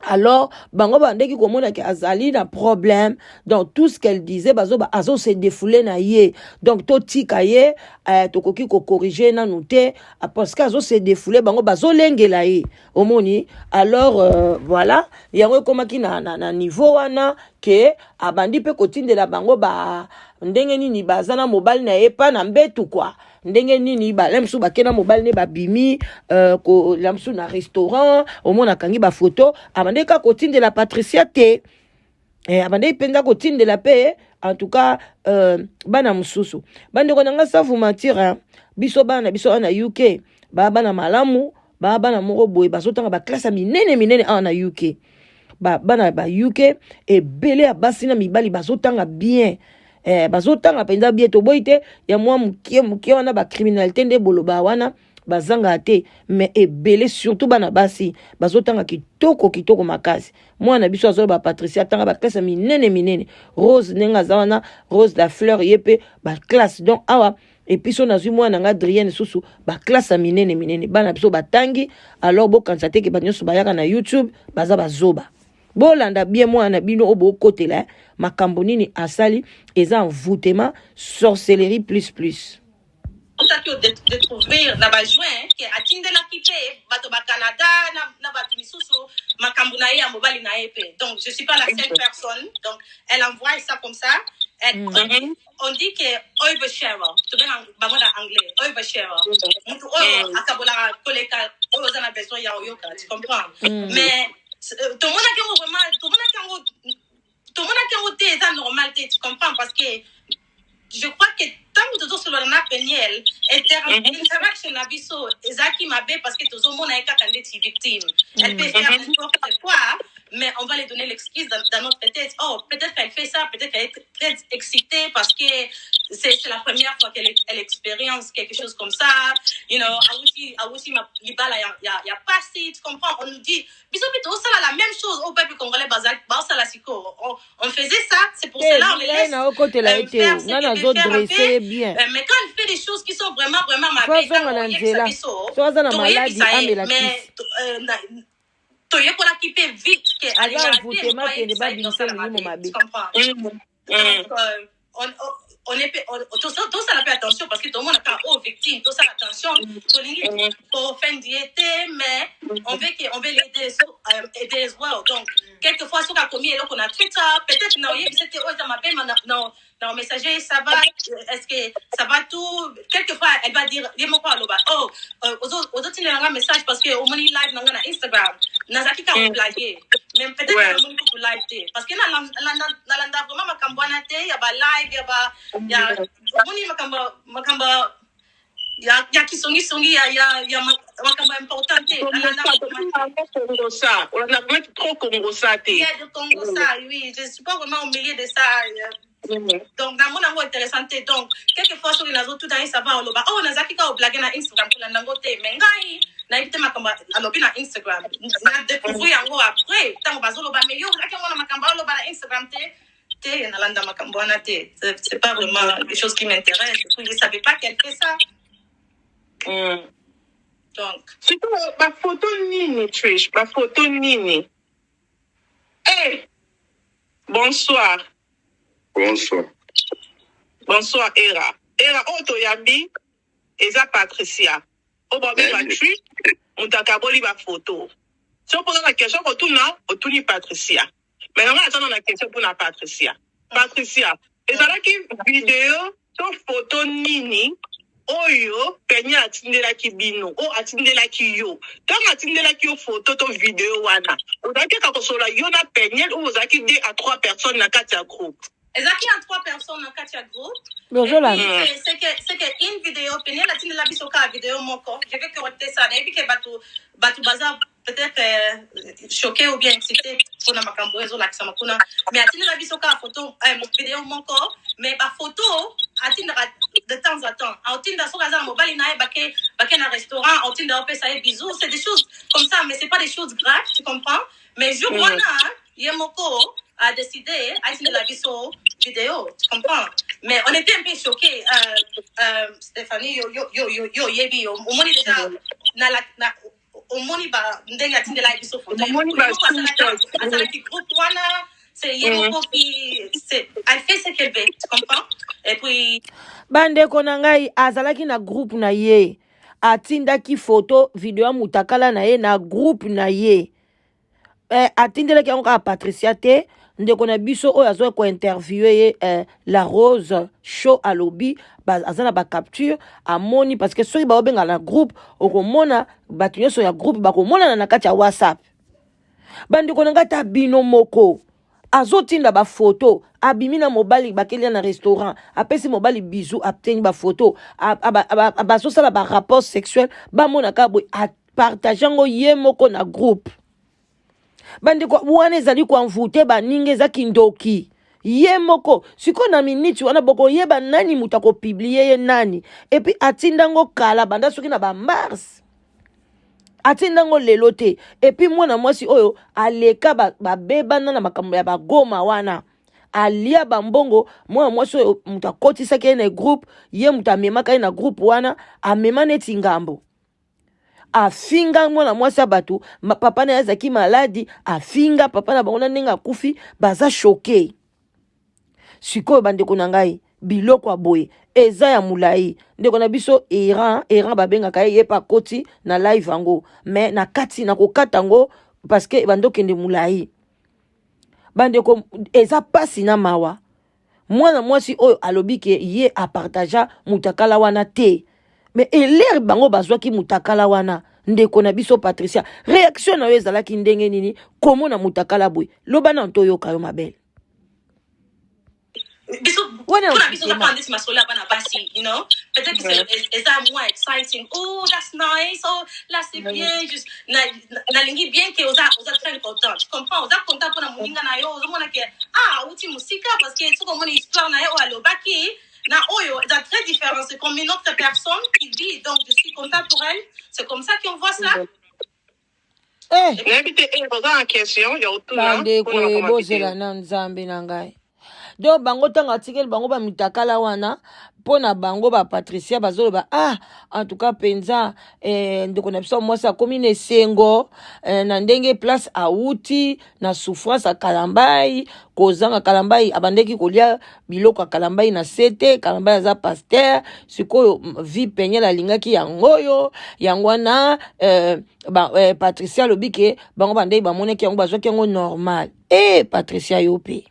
Alors bango bandeki komona ke azali na problème donc tout ce qu'elle disait azo se défouler na ye donc to tika ye tokoki ko corriger na nouté parce que azo se défouler bango bazo lengela ye omoni alors voilà yango komaki na niveau wana ke abandi pe kotindela bango ba ndenge nini bazana mobile na ye pa na mbetu kwa ndenge nini ba lemsu bakena mobile ne babimi ko lemsu na restaurant omona kangi ba photo abande ka kotindela Patricia te abande penda kotindela pe en tout cas bana mususu bande ko nanga safu matira biso bana na UK bana malamu bana moko boye bazotanga ba classe minene na UK bana ba UK et belé abasina mibali bazotanga bien bazotanga penza bien to boite ya mwa mukie wana ba criminalité nde boloba wana bazanga te mais ebele surtout bana basi bazotanga kitoko makasi mwana biso azo ba Patricia tanga ba classe minene Rose nenga zawana Rose la fleur yepe ba classe donc awa et puis son azui mwana nga Adrienne susu ba classe minene bana biso batangi alors bo kansate ke banyo bayaka na YouTube baza bazoba bolanda bien mwana bino obo kotela makambo nini asali eza envoûtement sorcellerie plus ça que de trouver na ba joint que atindela kipe bato ba Canada na ba misusu makambo na ya mobali na epe donc je suis pas la seule personne donc elle envoie ça comme ça On dit que overshare, tu veux en anglais, overshare. Mutu akabola koleka ozana besoin ya oyoka, tu comprends? Mais tout le monde a vraiment tout le monde a c'est normal, tu comprends? Parce que je crois que tant que tu sur le napeniel interaction abisso ezaki mabe parce que tout le monde a été victime. Elle peut faire n'importe quoi. Mais on va lui donner l'excuse dans notre tête. Oh, peut-être qu'elle fait ça, peut-être qu'elle est très excitée parce que c'est la première fois qu'elle expérience quelque chose comme ça. You know, a aussi libala ya passé, tu comprends? On nous dit, bisous, ça la même chose au peuple congolais bazak, ça la siko. On faisait ça, c'est pour cela on les laisse faire ce bien. Mais quand elle fait des choses qui sont vraiment mauvaises, toye pour la qui peut vite que aller on est tout ça n'a pas attention parce que tout le monde a aux victimes tout ça attention pour faire diété mais on veut l'aider as well donc quelquefois sur la commis et là qu'on a Twitter peut-être non c'était dans ma paix non messager ça va est-ce que ça va tout quelquefois elle va dire les mots pas oh aux autres il y a un message parce que au moment live dans Instagram nazaki ka blaguer même peut-être que mon pour live parce que na landa vraiment makambwana te ya ba live ya moni makamba ya kisongi ya makamba importante Congo ça on a vraiment trop Congo ça te de Congo ça oui je suis pas vraiment au milieu de ça donc dans mon amour intéressant donc quelquefois sur les réseaux tout dans ça va on loba oh nazaki ka blaguer na Instagram pour landango te mengai na ibite makamba alobi na Instagram na découvrir yango après tango bazolo ba meilleur zaki ngona makamba aloba na Instagram te na landa makamba na te c'est pas vraiment des choses qui m'intéressent je savais pas qu'elle fait ça donc c'est ma photo nini Trish ma photo nini bonsoir Era oto yambi eza Patricia obabi ba Trish mutakaboli ba photo so pour la question otuni Patricia mais on attend la question pour la Patricia ezalaki vidéo to photo nini oyo penya atindelaki bino o atindelaki yo tant atindelaki yo photo to vidéo wana ozaki ka kosola yo na penyel ou ozaki 2 à 3 personnes na kati ya groupe ezaki en 3 personnes na kati ya groupe c'est que une vidéo penyel atindela biso ka vidéo moko je vais correcter ça et puis que batu baza peut-être choqué ou bien excité pour na makambo ezo la kisama kuna mais atindela biso ka photo vidéo moko mais ba photo atindela de temps en temps atinda so kaza mobile na bake na restaurant atinda opesa e bisous c'est des choses comme ça mais c'est pas des choses graves tu comprends mais je vois yemoko a décidé atindela biso vidéo tu comprends mais on était un peu choqués Stéphanie yo yebi au moni déjà na au moni ba ndenge atindela biso photo moni ba qui groupe wana c'est yemoko qui elle fait ce qu'elle veut tu comprends et puis bandeko na ngai azalaki na groupe na ye atindaki photo video ya mutakala na ye na groupe na ye atindelaki yango kaka Patricia te ndeko na biso oyo azoya kointerviewe ye la Rose show alobi aza na bacapture amoni parce que soki baobenga na groupe okomona bato nyonso ya groupe bakomonana na kati ya WhatsApp bandeko na ngai ta bino moko azotinda ba photo abimi na mobali bakelia na restaurant apesi mobali bisou apteni ba photo bazosala ba rapport sexuel bamona ka boy partage yango ye moko na groupe bandeko wana ezali koanvute baninga eza kindoki ye moko siko na minute wana boko yeba nani muta ko publier ye nani et puis atindango kala banda soki na ba mars atindango lelo te et puis mwana mwasi oyo aleka babebana na makambo ya bagoma wana alia bambongo mwana mwasi oyo muta kotisaki ye na groupe ye muta amemaka ye na groupe wana amema neti ngambo afinga mwana mwasi abatu papa na yazaki maladi afinga papa na bango na ndenge akufi baza choqué sikoyo bandeko na ngai biloko aboye eza ya mulai ndeko na biso Iran babengaka ye pa koti na live yango mais na kati na kokata ngo parce que bandokende mulai bandeko eza pasi na mawa mwana mwasi oyo alobi ke ye apartaja mutakala wana te. Mais eler bango bazwaki mutakala wana ndeko na biso Patricia. Réaction na yo ezalaki ndenge nini komona mutakala boy. Loba na nto yoka yo mabele. You know, peut-être que c'est ça moins exciting. Oh, that's nice. Oh, là c'est bien. Juste, na lingi bien que osa très content. Tu comprends? Osa content pour na muninga na yo. Osa mona que outi musika parce que tout comme une histoire na yo alobaki. Na oyo, c'est très différent. C'est comme une autre personne qui vit. Donc je suis content pour elle. C'est comme ça qu'on voit ça. N'habitez pas en question. Il y a autour là. Donc bango tanga article bango ba mitakala wana pona bango ba Patricia bazolo en tout cas penza ndeko na biso mwasi akomi na esengo na ndenge place auti na souffrance a Kalambai kozanga Kalambai abandeki kolia biloko Kalambai na sete Kalambai aza pasteur sikoyo vi penye la lingaki yangoyo yangwana Patricia lobike bango bandeki bamoneki yango bazwaki yango normal Patricia yope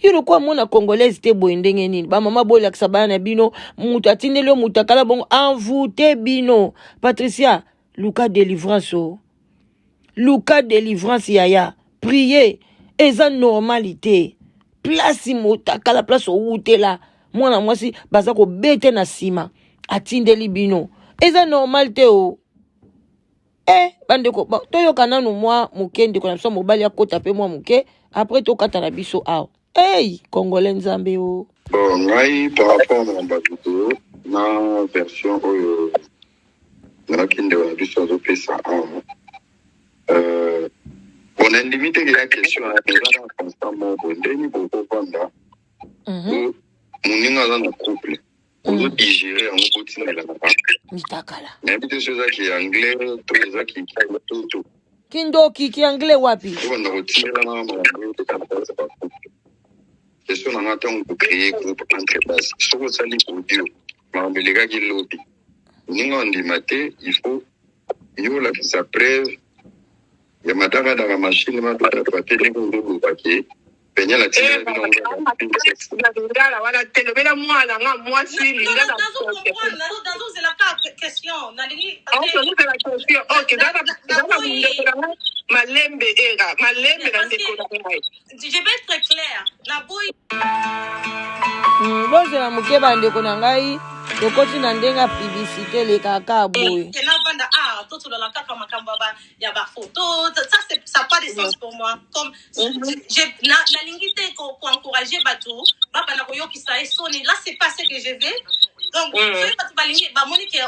Yoro kwa mona congolaise te boendenge nini ba mama bola kisabana na bino mutu atindeli mutakala bongo envoûté bino Patricia Luka délivrance Luka délivrance yaya prier eza normalité place mutakala place outela mwana mwasi baza ko bete na sima atindeli bino eza normalité bandeko toyoka nanu mwa mukende ko na biso mobali akota pe mwa muke après tokata na biso awa Congolais Nzambe Bon, ngai par rapport à Mbaduko, na version oyo na kinde wa biso zo pesa on a limité la question à la constamment bondeni boko panda. Muninga za na couple. On digérer en continue la papa. Mitakala. N'habite chose qui anglais, tout ça qui tout. Kindo ki anglais wapi? On a retiré la maman de ta question on attend pour créer groupe entre bases sur ça les audio mais les gars qui lobby nous on dit maté il faut yo la sa preuve ya matanga dans la machine ma doit pas télé ngo paquet penya la télé la wala télé bela mwana nga mwasi linga na dans c'est la question na lingi c'est la question OK dans malembe era malembe na ndeko je vais être très clair na boy bozela mukeba ndeko na ngai tokoti na ndenga publicité le kaka boy na vanda tout dans la kaka makamba ya ba photo ça pas de sens pour moi comme je na lingité ko encourager bato baba na koyoki ça soni là c'est pas ce que je veux donc je pas ba lingi ba monique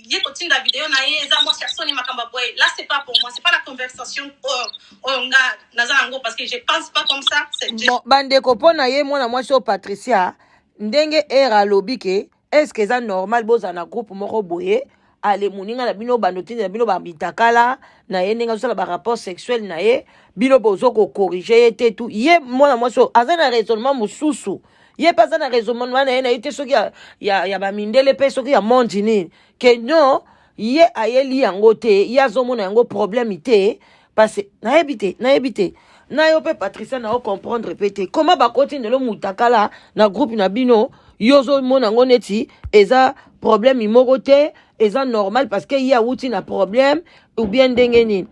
ye kotinda vidéo na yeza moi soni makamba boy là c'est pas pour moi c'est pas la conversation nga nazango parce que je pense pas comme ça c'est bon bandeko pona ye mwana mwasi Patricia ndenge era lobike est-ce que ça normal boza na groupe moko boye ale muninga na bino banotine na bino ba bitakala na ye ndenge so la ba rapport sexuel na ye bino bozo ko corriger te tout ye mwana mwasi azana raisonnement mususu ye pas na raisonnement na ye na ite soki ya ba mindele pe soki ya mondi nini que non ye ayeli yango te ya zomona yango problème te parce na ebité na yo pe Patricia na o comprendre pété comment ba continue le mutakala na groupe na bino yozo mona ngo neti eza problème imoko te eza normal parce que ya wuti na problème ou bien ndenge nini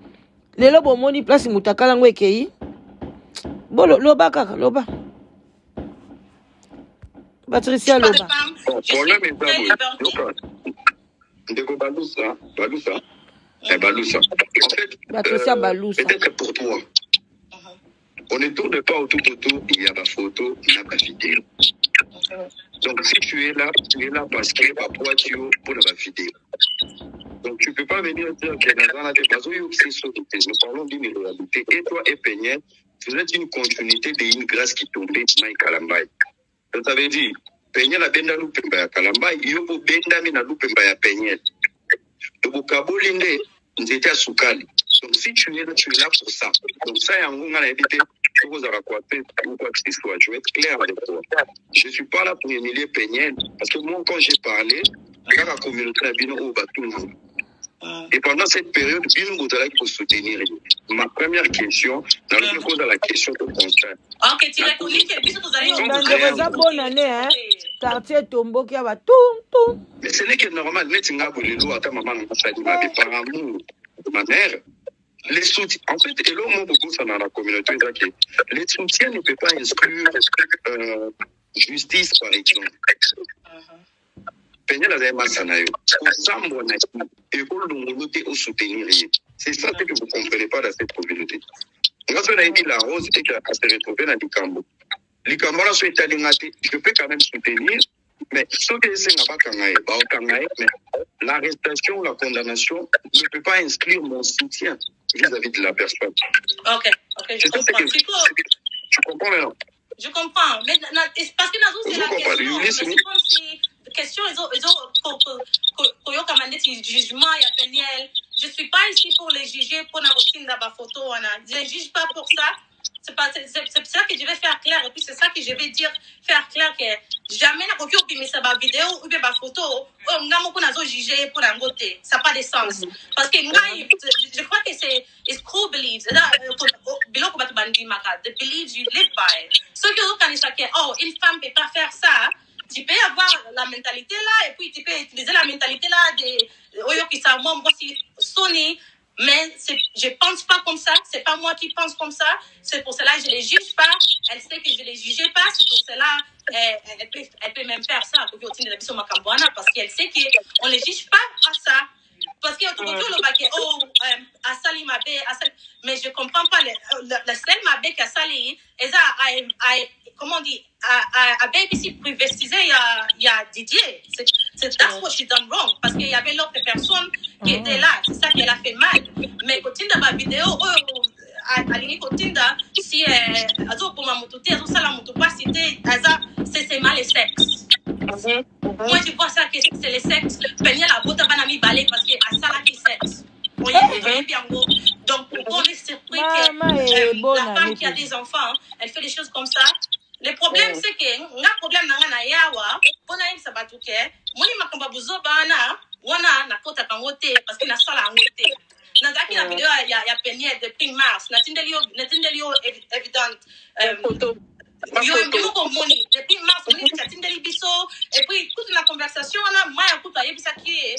lelo bomoni place mutakala ngo ekei bolo loba kaka loba Patricia loba problème est ndeko balusa Baloussa. En fait, peut-être pour toi. On ne tourne pas autour, il y a ma photo, il y a ma vidéo. Donc si tu es là parce que papa tu es pour la vidéo. Donc tu ne peux pas venir dire que nous parlons d'une réalité. Et toi et Peignet, vous êtes une continuité d'une grâce qui tombait Mike Kalambai. Donc ça veut dire, Peignet la benda loupemba ya Kalambai, yobo benda mi na loupemba ya Peignet. Donc au Kabolinde, nous étions à Soukali. Donc si tu es là pour ça. Donc ça, il y a un moment à éviter. Je vais être clair avec toi. Je ne suis pas là pour humilier Peignet. Parce que moi, quand j'ai parlé, dans la communauté, Et pendant cette période, Bingo pour soutenir. Ma première question, dans la question de constat. Ok, tu réponds que Bingo vous allez dans bonne année, hein. Quartier Tombo qui va tout. Mais ce n'est que normal, net nga bolelo ata maman na par amour de ma mère. Les soutiens, en fait, et là, mon beaucoup ça dans la communauté, les soutiens ne peuvent pas exclure justice par exemple. C'est ça que vous ne comprenez pas dans cette communauté. Moi, je dit la rose et qu'elle s'est retrouvée dans Likambo. Likambo, là, je peux quand même soutenir, mais ce que c'est n'a pas mais l'arrestation, la condamnation ne peut pas inscrire mon soutien vis-à-vis de la personne. Ok, je comprends. Tu comprends maintenant? Je comprends, mais parce que c'est la question, mais c'est comme si question ils ont jugement il y a péniel. Je suis pas ici pour les juger pour la routine de la photo, je les juge pas pour ça. C'est ça que je vais faire clair, et puis c'est ça que je vais faire clair que jamais n'a aucun mais ça va vidéo ou bien ma photo on n'a pas juger pour la beauté, ça n'a pas de sens parce que je crois que c'est screw believes below what bandi maka the beliefs you live by. Ce que vous connaissez que une femme peut pas faire ça, tu peux avoir la mentalité là et puis tu peux utiliser la mentalité là de oyo qui ça moi aussi Sony. Mais je pense pas comme ça, c'est pas moi qui pense comme ça, c'est pour cela que je les juge pas, elle sait que je les jugeais pas, c'est pour cela elle peut même faire ça, parce qu'elle sait qu'on les juge pas à ça. Parce que mais je comprends pas le seul mabé qui a sali, comment on dit, à BBC privatisé il y a Didier. C'est that's what she done wrong. Parce qu'il y avait l'autre personne qui était là. C'est ça qu'elle a fait mal. Mais quand tu as ma vidéo, à l'ini Kotinda, si pour ma mototé, c'est mal les sexes. Moi je vois ça que c'est les sexes. Peigner la botte à mi balai parce que à ça là qui sexe. Donc pour qu'on est surpris que la femme qui a des enfants, elle fait des choses comme ça. Le problème c'est que on a problème na yawa, pona im sabatuke, moni makamba buzo bana, wana na kota kangote parce que na sala ngote. Na zaki na vidéo ya penier de prix mars, na tindelio évident photo. Yo comme moni, depuis mars moni ka tindeli biso et puis toute la conversation na maya kuta yebisa ki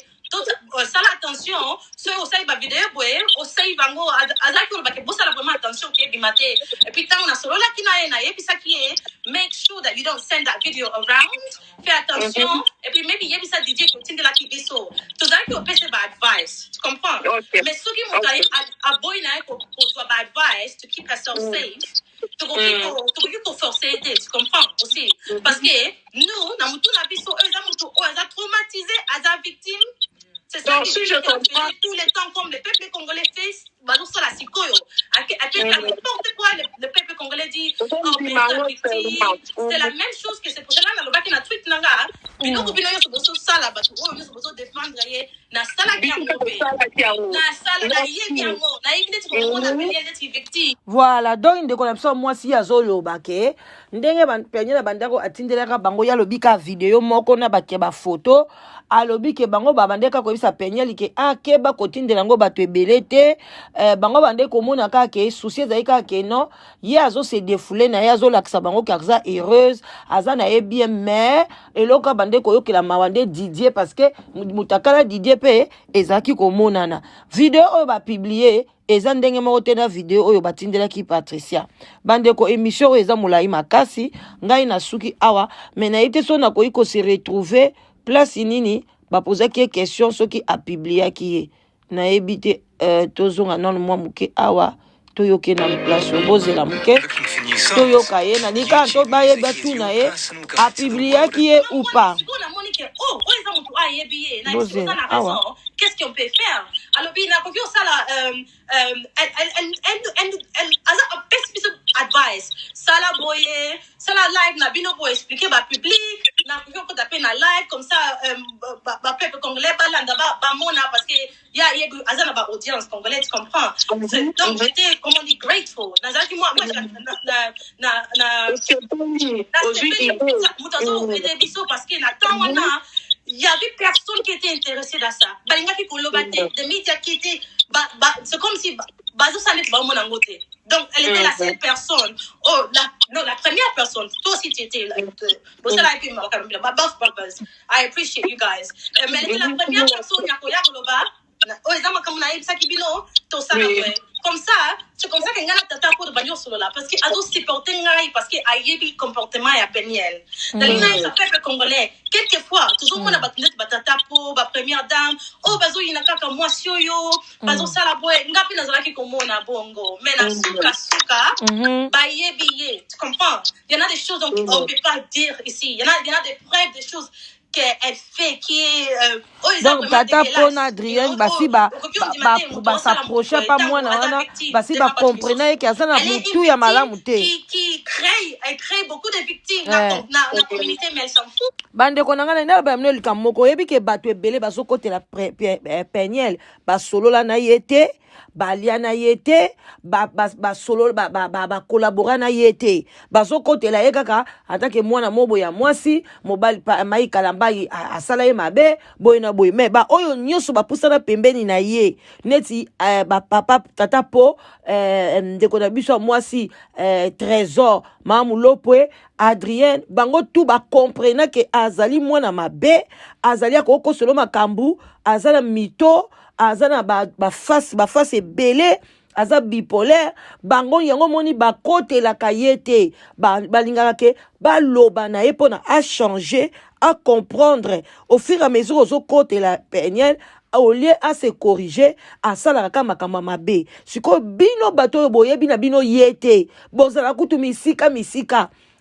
ça l'attention ceux au sait ba vidéo boé au sait vango azaki on ba ke bossa la vraiment attention qui bimate et puis tant on a solo la kina na yebisa ki make sure that you don't send that video around, fais attention et puis maybe yebisa DJ continue la ki biso to that you pay ba advice, tu comprends? Mais ceux qui m'ont à boy na pour soit ba advice to keep yourself safe. Tu forcer aider, tu comprends aussi parce que nous na mutu na biso eux ont traumatisé as victime. C'est ça que je comprends tous les temps comme le peuple congolais fait bazo ça la sikoyo n'importe quoi le peuple congolais dit c'est la même chose que c'est pour cela na lobaki na tweet nanga bino ko bino yo so sala batu yo so défendre na sala kiango na sala na yekiango na ibine ko na venir d'être victime. Voilà, donc ndeko na biso moi si azoloba ke ndenge penye na bandako atindelaka bango ya lobika video moko na batie ba photo alobi ke bango babandeka ko bisa penye like akeba kotindela ngo bato ebele te bango bande komona ka ke souci ezali ka ke non ye azo se défouler na ye azo lakisa bango ka za heureuse aza na ye bien mais eloko bande ko yokela mawande Didier parce que mutakala Didier pe ezaki komonana video oyo ba publier eza ndenge moko te na video oyo batindelaki Patricia bandeko émission oyo eza molai makasi ngai na suki awa mais na ite so na koyi ko se retrouver place nini ba poser qui question ce qui a publié qui na ebité tozonga non moi muke awa toyoke na place bozela muke toyoka ye na nika to baye batu na ye a publié qui ou pas qu'est-ce qu'on peut faire alors bien na kokio sala advice sala boye sala live na bino boy expliquer ba public na kokio ko taper na live comme ça ba peuple congolais balanda ba mona parce que ya azana ba audience congolais tu comprends donc j'étais comment on dit grateful na zaki moi na aujourd'hui mutazo ede biso parce que na temps wana il y avait personne qui était intéressé dans ça. Des médias qui étaient, c'est comme si, donc elle était la seule personne. Oh, la première personne. Toi aussi tu étais là. I appreciate you guys. Mais elle était la première personne comme ça, c'est comme ça que ngana tata pour de banyo solo là parce que ado supporter ngai parce que ayebi comportement ya Peniel. Dalina ça peuple congolais quelquefois toujours on a battu batata pour ba première dame oh bazo inaka ka mwasi yo bazo sala boy ngapi na zalaki komona bongo mais na suka ba yebi tu comprends, il y en a des choses qu'on ne peut pas dire ici, il y en a des preuves des choses qu'elle fait qui est donc tata pona Adrienne basi ba s'approcher pas moi na basi ba comprendre que ça na mutu ya malamu te qui crée beaucoup de victimes dans la communauté mais elle s'en fout bande konanga na ba mneli kamoko yebi ke batu ebele baso côté la Peniel ba solo la na yete balia na yete ba solo ba collaborer na yete baso côté la yekaka atake mwana mobo ya mwasi mobali mai kalambai asala ye mabe boy na boy me ba oyo nyoso ba pusana pembeni na ye neti ba papa tata po ndeko na biso mwasi trésor mamu lopwe Adrienne bango tout ba comprendre que azali mwana mabe azali akoko solo makambu azala mito azana ba face belé aza bipolaire bango yango moni ba kote la kayete balingaka ke baloba na ye pona a changer à comprendre au fur et à mesure aux côté la Peniel au lieu à se corriger à ça la kama mabe siko bino bato boye bina bino yete bozala kutu misika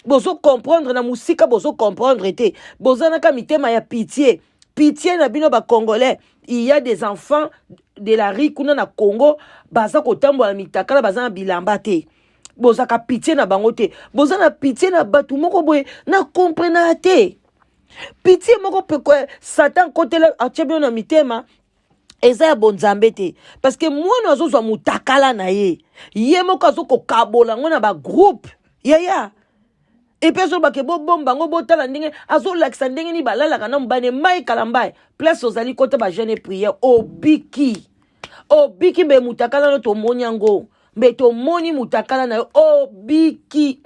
bozo comprendre na musika bozo comprendre te bozana ka mitema ya pitié na bino ba congolais. Il y a des enfants de la rue kuna na Congo baza kotambola mitakala baza na bilamba te boza ka pitié na bango te boza na pitié na batu moko boye na comprendre te pitié moko peko Satan côté la atchebio na mitema eza ya bonzambe te parce que mwana azozwa mutakala na ye moko azoko kabola ngona ba groupe ya et puis ba ke bomba ngo botala ndenge azolakisa ndenge ni balala kana mbane mai kalambai place ozali kota ba jeune prière obiki be mutakala no to monyango be to moni mutakala na obiki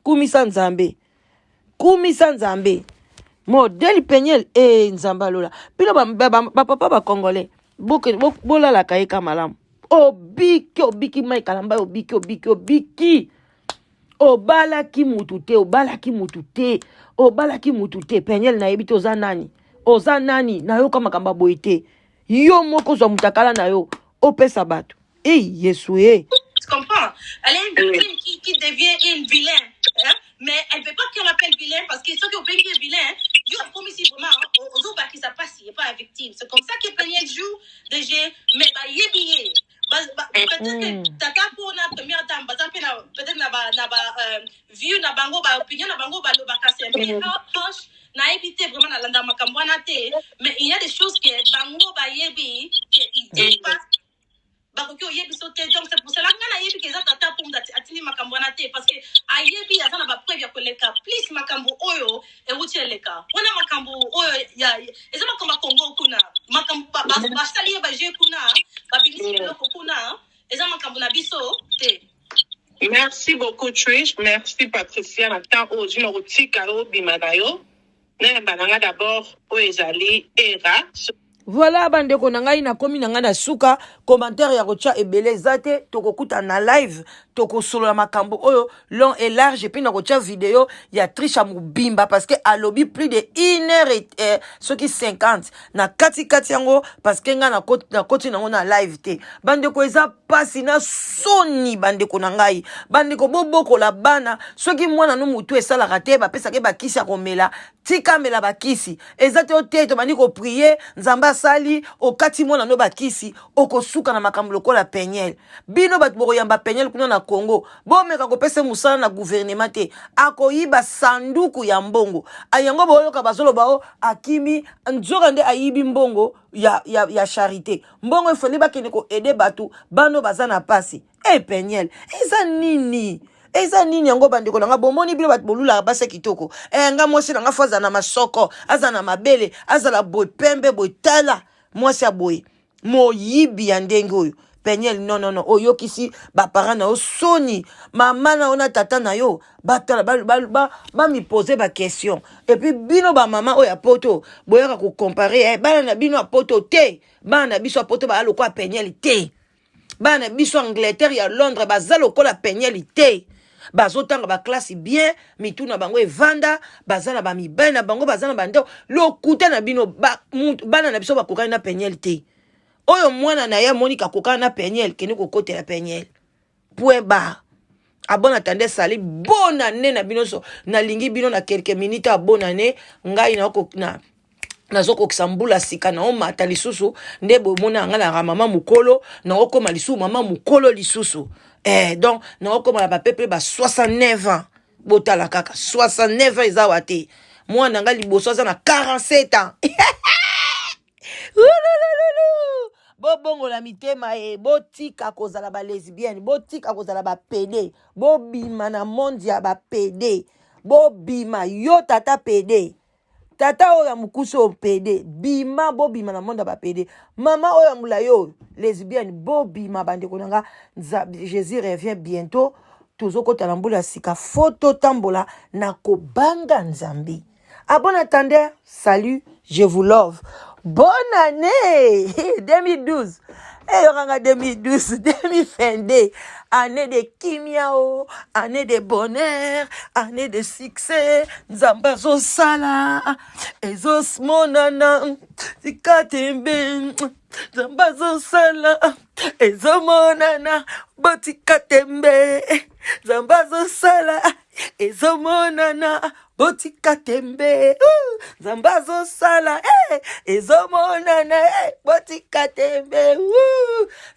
kumisa nzambe modèle Peniel nzamba lola pilo ba papa ba congolais bola la kaika malamu obiki mai kalambai obiki obalaki mutu te Peniel na yebite oza nani na yo kama kamba boite yo moko zwa mutakala na yo opesa bato yesu tu comprends, elle est une victime qui devient une vilain mais elle veut pas qu'on l'appelle vilain parce que ceux qui ont payé vilain yo comme ici vraiment aux autres qui ça passe il est pas une victime, c'est comme ça que Peniel joue des jeux mais yebiye peut-être que tata pour na première dame peut-être na view na bango ba opinion na bango ba lo ba casser un peu proche na éviter vraiment na landa makambo na te mais il y a des choses que bango ba yebi il passe bakoki oyebi sauté donc c'est pour cela ngana yebi que za tata pour atini makambo na te parce que ayebi azana ba preuve ya koleka plus makambo oyo e wuti eleka wana makambo oyo ya eza makambo Congo kuna makambo ba sali ba je kuna ba bimisi loko kuna eza makambo na biso te. Merci beaucoup Trish, merci Patricia na temps aujourd'hui no tika ro bimadayo na bananga d'abord o ezali era. Voilà bandeko na ngai na komi na ngai na suka commentaire ya rocha ebele zate tokokuta na live tokosolola makambo oyo long et large et puis na rocha vidéo ya Trisha Mubimba parce que alobi plus de 1h et ce qui 50 na kati yango parce que nga na koti na na live te bandeko eza pasi na soni bandeko na ngai bandeko boboko la bana soki mwana no mutu esalaka te bapesa ke bakisi ya komela tika mela bakisi ezate o te to bandi ko prier nzamba sali okati mwana no bakisi okosuka na makambo lokola Peniel bino bat bokoyamba Peniel kuna na Congo bomeka kopesa musala na gouvernement te akoyiba sanduku ya mbongo ayango boyoka bazolo bao akimi nzoka nde ayibi mbongo ya charité mbongo ifeli bakene ko aider batu bano bazana pasi Peniel eza nini eza nini yango bandeko nanga bomoni bino bato bolula basa kitoko nga mwasi nanga fo aza na masoko aza na mabele azala boy pembe boy tala mwasi ya boy moyibi ya ndenge oyo Peniel non oyokisi ba parents na soni mama na ona tata na yo batala ba mi poser ba question et puis bino ba mama oya poto boyaka ko comparer bana na bino poto te bana na biso poto ba lokwa Peniel te bana biso Angleterre ya Londres bazalo ko la Peniel te bazotanga ba classe bien mituna bango evanda bazana ba mibali na bango bazana bando lokuta na bino bana na biso bakokani na Peniel te oyo mwana na ya Monica kokana na Peniel keni kokote la Peniel point barre abon attendez sali bonne année na bino so na lingi bino na quelques minutes a bonne année ngai na ko na nazoko kisambula sika na omata lisusu ndebo mona ngala mama mukolo na okoma lisusu mama mukolo lisusu donc na okoma ba peuple ba 69 ans botala kaka 69 ans ezawate mwana ngali liboso za na 47 ans Bongo la mitema botika kozala ba lesbienne botika kozala ba PD bobima na mondia ba PD bobima yo tata PD tata oya mukuso PD bima bobima na monda ba PD mama oya mula yo lesbienne bobima bandeko nanga Jésus revient bientôt tozoko talambula sika photo tambola na kobanga nzambi. À bon attendeur, salut, je vous love. Bonne année 2012. Eh, 2012, 2022. Année de Kimiao, année de bonheur, année de succès. Nzambazo sala, ezos monana, zikatembe. Nzambazo sala, ezos monana, botikatembe. Nzambazo sala, ezos monana. Botika tembe, zambazo sala, ezomonana, botika tembe,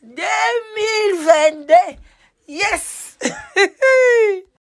2022, yes!